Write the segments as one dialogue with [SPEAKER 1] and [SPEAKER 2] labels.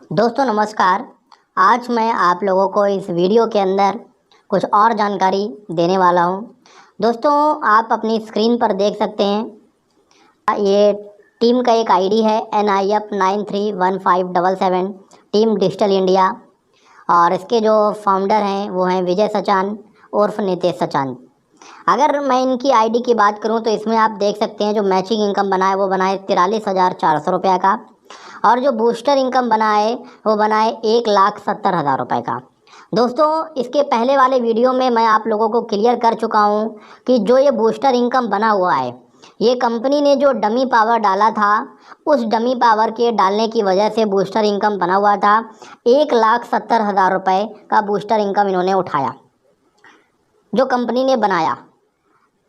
[SPEAKER 1] दोस्तों नमस्कार। आज मैं आप लोगों को इस वीडियो के अंदर कुछ और जानकारी देने वाला हूं। दोस्तों आप अपनी स्क्रीन पर देख सकते हैं, ये टीम का एक आईडी है NIF931577 टीम डिजिटल इंडिया, और इसके जो फाउंडर हैं वो हैं विजय सचान उर्फ नितेश सचान। अगर मैं इनकी आईडी की बात करूं तो इसमें आप देख सकते हैं जो मैचिंग इनकम बना है वो बना है 43,400 रुपये का, और जो बूस्टर इनकम बना है वो बना है 1,70,000 रुपये का। दोस्तों इसके पहले वाले वीडियो में मैं आप लोगों को क्लियर कर चुका हूं कि जो ये बूस्टर इनकम बना हुआ है, ये कंपनी ने जो डमी पावर डाला था, उस डमी पावर के डालने की वजह से बूस्टर इनकम बना हुआ था। 1,70,000 रुपये का बूस्टर इनकम इन्होंने उठाया, जो कंपनी ने बनाया।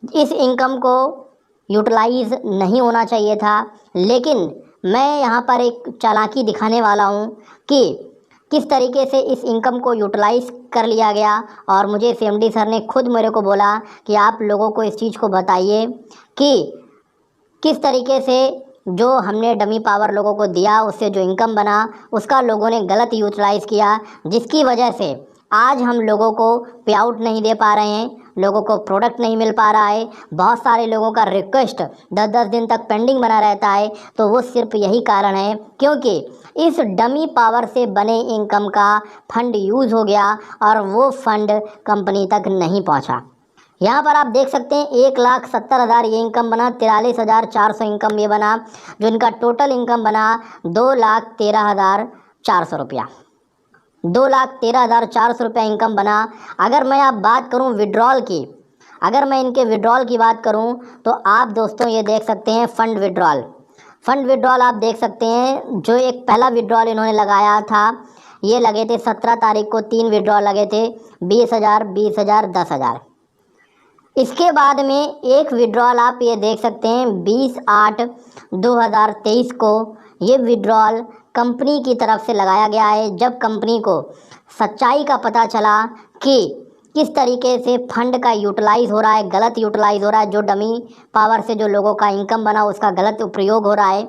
[SPEAKER 1] इस इनकम को यूटिलाइज़ नहीं होना चाहिए था, लेकिन मैं यहाँ पर एक चालाकी दिखाने वाला हूँ कि किस तरीके से इस इनकम को यूटिलाइज़ कर लिया गया। और मुझे CMD सर ने खुद मेरे को बोला कि आप लोगों को इस चीज़ को बताइए कि किस तरीके से जो हमने डमी पावर लोगों को दिया, उससे जो इनकम बना उसका लोगों ने गलत यूटिलाइज़ किया, जिसकी वजह से आज हम लोगों को पे आउट नहीं दे पा रहे हैं, लोगों को प्रोडक्ट नहीं मिल पा रहा है। बहुत सारे लोगों का रिक्वेस्ट 10-10 दिन तक पेंडिंग बना रहता है। तो वो सिर्फ यही कारण है क्योंकि इस डमी पावर से बने इनकम का फंड यूज़ हो गया और वो फंड कंपनी तक नहीं पहुंचा। यहाँ पर आप देख सकते हैं 1,70,000 ये इनकम बना, 43,400 इनकम ये बना, जो इनका टोटल इनकम बना 2,13,400 रुपया। 2,13,400 रुपया इनकम बना। अगर मैं आप बात करूं विड्रॉल की, अगर मैं इनके विड्रॉल की बात करूं तो आप दोस्तों ये देख सकते हैं फंड विड्रॉल आप देख सकते हैं। जो एक पहला विड्रॉल इन्होंने लगाया था, ये लगे थे 17 तारीख को 3 विड्रॉल लगे थे, 20,000, 20,000, 10,000। इसके बाद में एक विड्रॉल आप ये देख सकते हैं 20/8/2023 को, ये विड्रॉल कंपनी की तरफ से लगाया गया है। जब कंपनी को सच्चाई का पता चला कि किस तरीके से फंड का यूटिलाइज़ हो रहा है, गलत यूटिलाइज़ हो रहा है, जो डमी पावर से जो लोगों का इनकम बना उसका गलत उपयोग हो रहा है।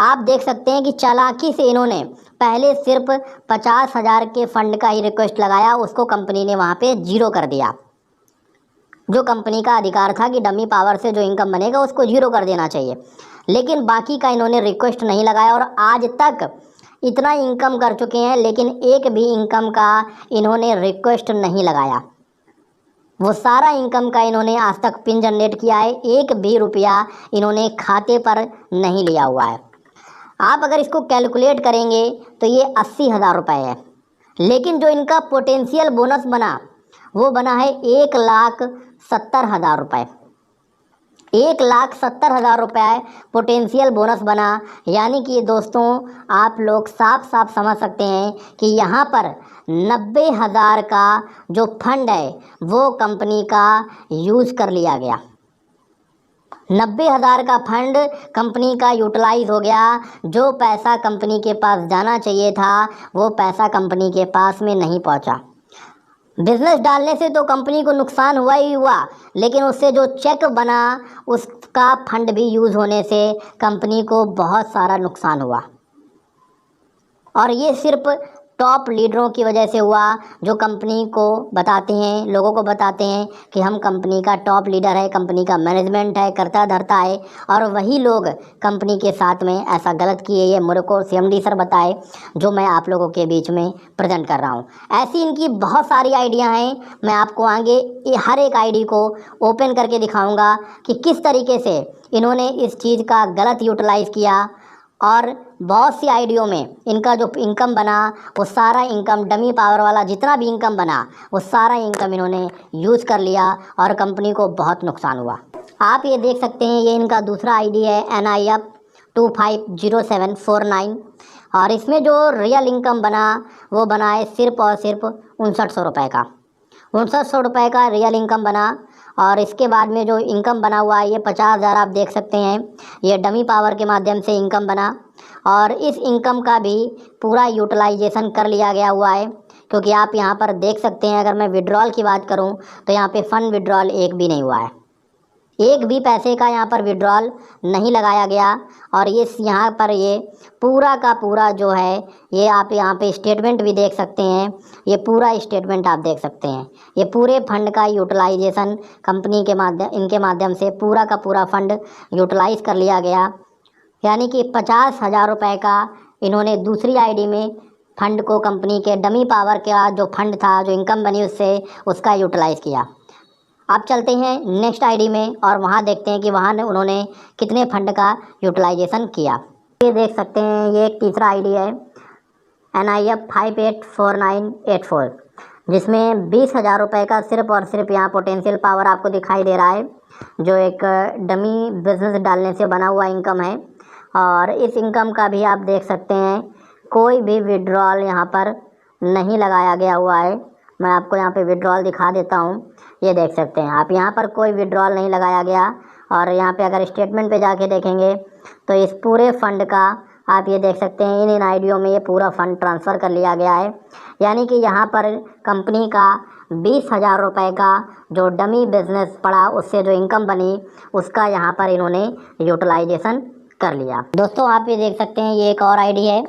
[SPEAKER 1] आप देख सकते हैं कि चालाकी से इन्होंने पहले सिर्फ 50,000 के फंड का ही रिक्वेस्ट लगाया, उसको कंपनी ने वहाँ पे जीरो कर दिया। जो कंपनी का अधिकार था कि डमी पावर से जो इनकम बनेगा उसको जीरो कर देना चाहिए, लेकिन बाकी का इन्होंने रिक्वेस्ट नहीं लगाया। और आज तक इतना इनकम कर चुके हैं, लेकिन एक भी इनकम का इन्होंने रिक्वेस्ट नहीं लगाया। वो सारा इनकम का इन्होंने आज तक पिन जनरेट किया है, एक भी रुपया इन्होंने खाते पर नहीं लिया हुआ है। आप अगर इसको कैलकुलेट करेंगे तो ये 80,000 रुपये है, लेकिन जो इनका पोटेंशियल बोनस बना वो बना है 1,70,000 रुपये। 1,70,000 रुपये पोटेंशियल बोनस बना। यानी कि दोस्तों आप लोग साफ साफ समझ सकते हैं कि यहाँ पर 90,000 का जो फंड है वो कंपनी का यूज़ कर लिया गया। 90,000 का फंड कंपनी का यूटिलाइज़ हो गया। जो पैसा कंपनी के पास जाना चाहिए था वो पैसा कंपनी के पास में नहीं पहुँचा। बिजनेस डालने से तो कंपनी को नुकसान हुआ ही हुआ, लेकिन उससे जो चेक बना उसका फंड भी यूज़ होने से कंपनी को बहुत सारा नुकसान हुआ। और ये सिर्फ टॉप लीडरों की वजह से हुआ, जो कंपनी को बताते हैं, लोगों को बताते हैं कि हम कंपनी का टॉप लीडर है, कंपनी का मैनेजमेंट है, करता धरता है, और वही लोग कंपनी के साथ में ऐसा गलत किए। ये मेरे को CMD सर बताए, जो मैं आप लोगों के बीच में प्रेजेंट कर रहा हूँ। ऐसी इनकी बहुत सारी आइडिया हैं। मैं आपको आगे हर एक आईडी को ओपन करके दिखाऊँगा कि किस तरीके से इन्होंने इस चीज़ का गलत यूटिलाइज़ किया। और बहुत सी आईडियों में इनका जो इनकम बना वो सारा इनकम डमी पावर वाला जितना भी इनकम बना वो सारा इनकम इन्होंने यूज़ कर लिया और कंपनी को बहुत नुकसान हुआ। आप ये देख सकते हैं, ये इनका दूसरा आईडी है NIF250749, और इसमें जो रियल इनकम बना वो बना है सिर्फ और सिर्फ 6,900 रुपये का। 6,900 रुपये का रियल इनकम बना। और इसके बाद में जो इनकम बना हुआ है ये 50,000 आप देख सकते हैं, ये डमी पावर के माध्यम से इनकम बना। और इस इनकम का भी पूरा यूटिलाइजेशन कर लिया गया हुआ है, क्योंकि आप यहाँ पर देख सकते हैं अगर मैं विड्रॉल की बात करूँ तो यहाँ पे फ़ंड विड्रॉल एक भी नहीं हुआ है। एक भी पैसे का यहाँ पर विड्रॉल नहीं लगाया गया। और इस यहाँ पर ये पूरा का पूरा जो है, ये आप यहाँ पे स्टेटमेंट भी देख सकते हैं। ये पूरा स्टेटमेंट आप देख सकते हैं। ये पूरे फंड का यूटिलाइजेशन कंपनी के इनके माध्यम से पूरा का पूरा फंड यूटिलाइज कर लिया गया। यानी कि 50,000 रुपये का इन्होंने दूसरी आईडी में फंड को, कंपनी के डमी पावर का जो फंड था, जो इनकम बनी उससे, उसका यूटिलाइज़ किया। आप चलते हैं नेक्स्ट आईडी में और वहाँ देखते हैं कि वहाँ उन्होंने कितने फंड का यूटिलाइजेशन किया। ये देख सकते हैं, ये एक तीसरा आईडी है NIF 584984, जिसमें 20,000 रुपये का सिर्फ और सिर्फ यहाँ पोटेंशियल पावर आपको दिखाई दे रहा है, जो एक डमी बिजनेस डालने से बना हुआ इनकम है। और इस इनकम का भी आप देख सकते हैं, कोई भी विड्रॉल यहाँ पर नहीं लगाया गया हुआ है। मैं आपको यहाँ पे विड्रॉल दिखा देता हूँ। ये देख सकते हैं आप, यहाँ पर कोई विड्रॉल नहीं लगाया गया। और यहाँ पे अगर स्टेटमेंट पे जाके देखेंगे तो इस पूरे फंड का आप ये देख सकते हैं, इन आईडियों में ये पूरा फंड ट्रांसफ़र कर लिया गया है। यानी कि यहाँ पर कंपनी का 20,000 रुपये का जो डमी बिजनेस पड़ा, उससे जो इनकम बनी, उसका यहाँ पर इन्होंने यूटिलाइजेशन कर लिया। दोस्तों आप ये देख सकते हैं, ये एक और आईडी है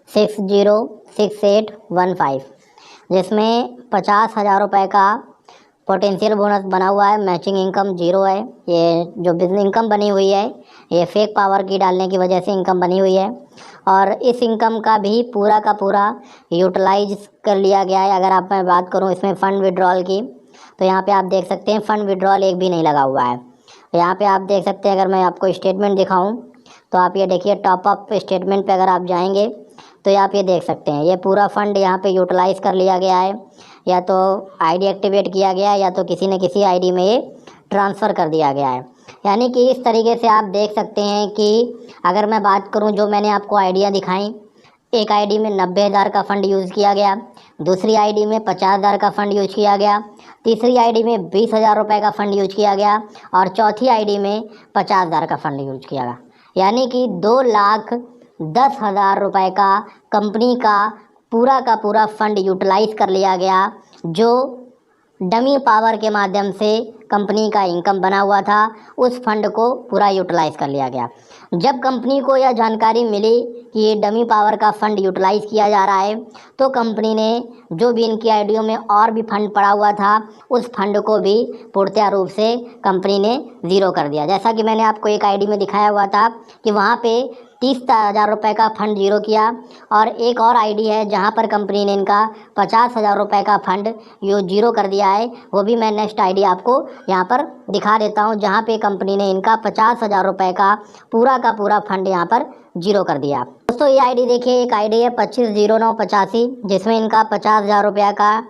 [SPEAKER 1] 606815, जिसमें 50,000 रुपये का पोटेंशियल बोनस बना हुआ है। मैचिंग इनकम 0 है। ये जो बिजनेस इनकम बनी हुई है, ये फेक पावर की डालने की वजह से इनकम बनी हुई है। और इस इनकम का भी पूरा का पूरा यूटिलाइज कर लिया गया है। अगर आप मैं बात करूं इसमें फ़ंड विड्रॉल की, तो यहाँ पे आप देख सकते हैं फ़ंड विड्रॉल एक भी नहीं लगा हुआ है। तो यहाँ पे आप देख सकते हैं, अगर मैं आपको स्टेटमेंट दिखाऊं तो आप ये देखिए, टॉप अप स्टेटमेंट पे अगर आप जाएंगे तो आप ये देख सकते हैं, ये पूरा फंड यहाँ पे यूटिलाइज़ कर लिया गया है। या तो आईडी एक्टिवेट किया गया है, या तो किसी न किसी आईडी में ये ट्रांसफ़र कर दिया गया है। यानी कि इस तरीके से आप देख सकते हैं कि अगर मैं बात करूं, जो मैंने आपको आइडिया दिखाई, एक आईडी में 90,000 का फ़ंड यूज़ किया गया, दूसरी आईडी में 50,000 का फ़ंड यूज किया गया, तीसरी आईडी में 20,000 रुपये का फ़ंड यूज किया गया, और चौथी आईडी में 50,000 का फ़ंड यूज किया गया। यानी कि 2,10,000 रुपये का कंपनी का पूरा फंड यूटिलाइज़ कर लिया गया, जो डमी पावर के माध्यम से कंपनी का इनकम बना हुआ था। उस फंड को पूरा यूटिलाइज़ कर लिया गया। जब कंपनी को यह जानकारी मिली कि ये डमी पावर का फ़ंड यूटिलाइज़ किया जा रहा है, तो कंपनी ने जो भी इनकी आईडियों में और भी फंड पड़ा हुआ था, उस फंड को भी पूर्णतः रूप से कंपनी ने ज़ीरो कर दिया। जैसा कि मैंने आपको एक आईडी में दिखाया हुआ था कि वहाँ पे 30,000 रुपये का फ़ंड ज़ीरो किया, और एक और आईडी है जहाँ पर कंपनी ने इनका 50,000 रुपये का फ़ंड ज़ीरो कर दिया है। वो भी मैं नेक्स्ट आईडी आपको यहाँ पर दिखा देता हूँ, जहाँ पे कंपनी ने इनका 50,000 रुपये का पूरा फंड यहाँ पर ज़ीरो कर दिया। दोस्तों ये आईडी देखिए, एक आईडी है 250985, जिसमें इनका 50,000 रुपये का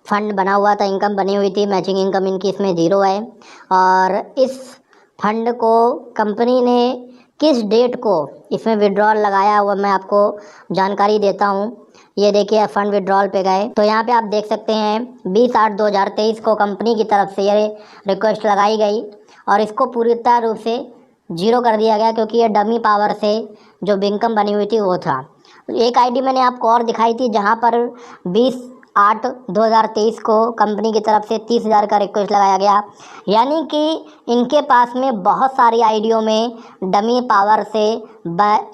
[SPEAKER 1] फ़ंड बना हुआ था, इनकम बनी हुई थी। मैचिंग इनकम इनकी इसमें 0 है। और इस फंड को कंपनी ने किस डेट को इसमें विड्रॉल लगाया हुआ, मैं आपको जानकारी देता हूँ। ये देखिए, फ़ंड विड्रॉल पे गए तो यहाँ पे आप देख सकते हैं 20/8/2023 को कंपनी की तरफ से ये रिक्वेस्ट लगाई गई, और इसको पूरी तरह रूप से 0 कर दिया गया, क्योंकि ये डमी पावर से जो इनकम बनी हुई थी वो था। एक आईडी मैंने आपको और दिखाई थी, जहाँ पर 20/8/2023 को कंपनी की तरफ से 30,000 का रिक्वेस्ट लगाया गया। यानी कि इनके पास में बहुत सारी आईडियों में डमी पावर से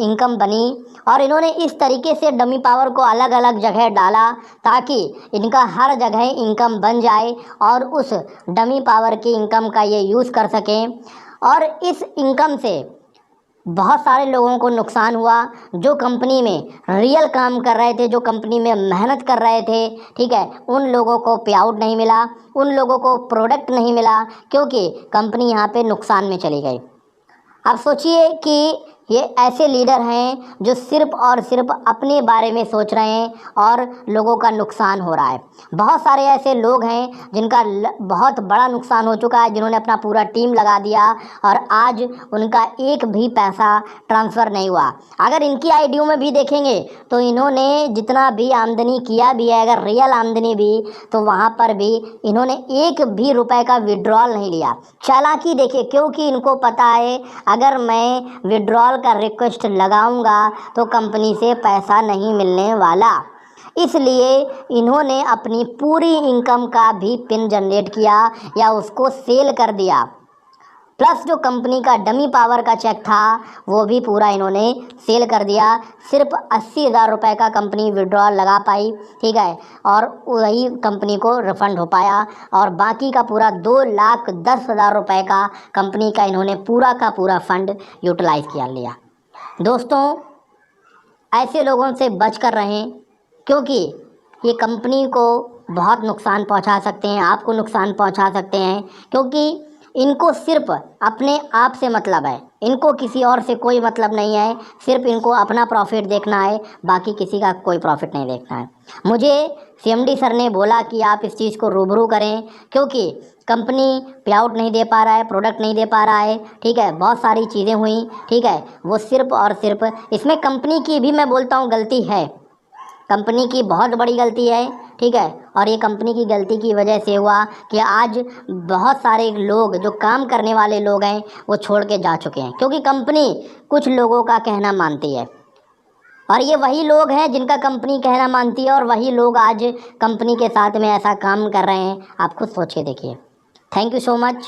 [SPEAKER 1] इनकम बनी, और इन्होंने इस तरीके से डमी पावर को अलग अलग जगह डाला ताकि इनका हर जगह इनकम बन जाए, और उस डमी पावर की इनकम का ये यूज़ कर सकें। और इस इनकम से बहुत सारे लोगों को नुकसान हुआ, जो कंपनी में रियल काम कर रहे थे, जो कंपनी में मेहनत कर रहे थे, ठीक है, उन लोगों को पे आउट नहीं मिला, उन लोगों को प्रोडक्ट नहीं मिला, क्योंकि कंपनी यहाँ पे नुकसान में चली गई। अब सोचिए कि ये ऐसे लीडर हैं जो सिर्फ़ और सिर्फ अपने बारे में सोच रहे हैं, और लोगों का नुकसान हो रहा है। बहुत सारे ऐसे लोग हैं जिनका बहुत बड़ा नुकसान हो चुका है, जिन्होंने अपना पूरा टीम लगा दिया, और आज उनका एक भी पैसा ट्रांसफ़र नहीं हुआ। अगर इनकी आईडियों में भी देखेंगे तो इन्होंने जितना भी आमदनी किया भी है, अगर रियल आमदनी भी, तो वहाँ पर भी इन्होंने एक भी रुपए का विड्रॉल नहीं लिया। चालाकी देखिए, क्योंकि इनको पता है अगर मैं विड्रॉल का रिक्वेस्ट लगाऊंगा तो कंपनी से पैसा नहीं मिलने वाला, इसलिए इन्होंने अपनी पूरी इनकम का भी पिन जनरेट किया या उसको सेल कर दिया। प्लस जो कंपनी का डमी पावर का चेक था वो भी पूरा इन्होंने सेल कर दिया। सिर्फ 80,000 रुपये का कंपनी विड्रॉल लगा पाई, ठीक है, और वही कंपनी को रिफंड हो पाया, और बाकी का पूरा 2,10,000 रुपये का कंपनी का इन्होंने पूरा का पूरा फंड यूटिलाइज़ किया लिया। दोस्तों, ऐसे लोगों से बच कर रहें, क्योंकि ये कंपनी को बहुत नुकसान पहुंचा सकते हैं, आपको नुकसान पहुंचा सकते हैं, क्योंकि इनको सिर्फ अपने आप से मतलब है, इनको किसी और से कोई मतलब नहीं है, सिर्फ इनको अपना प्रॉफिट देखना है, बाकी किसी का कोई प्रॉफिट नहीं देखना है। मुझे सीएमडी सर ने बोला कि आप इस चीज़ को रूबरू करें, क्योंकि कंपनी पे आउट नहीं दे पा रहा है, प्रोडक्ट नहीं दे पा रहा है, ठीक है, बहुत सारी चीज़ें हुई, ठीक है, वो सिर्फ और सिर्फ इसमें कंपनी की भी मैं बोलता हूँ गलती है, कंपनी की बहुत बड़ी गलती है, ठीक है, और ये कंपनी की गलती की वजह से हुआ कि आज बहुत सारे लोग जो काम करने वाले लोग हैं वो छोड़ के जा चुके हैं, क्योंकि कंपनी कुछ लोगों का कहना मानती है, और ये वही लोग हैं जिनका कंपनी कहना मानती है, और वही लोग आज कंपनी के साथ में ऐसा काम कर रहे हैं। आप खुद सोचिए, देखिए। Thank you so much.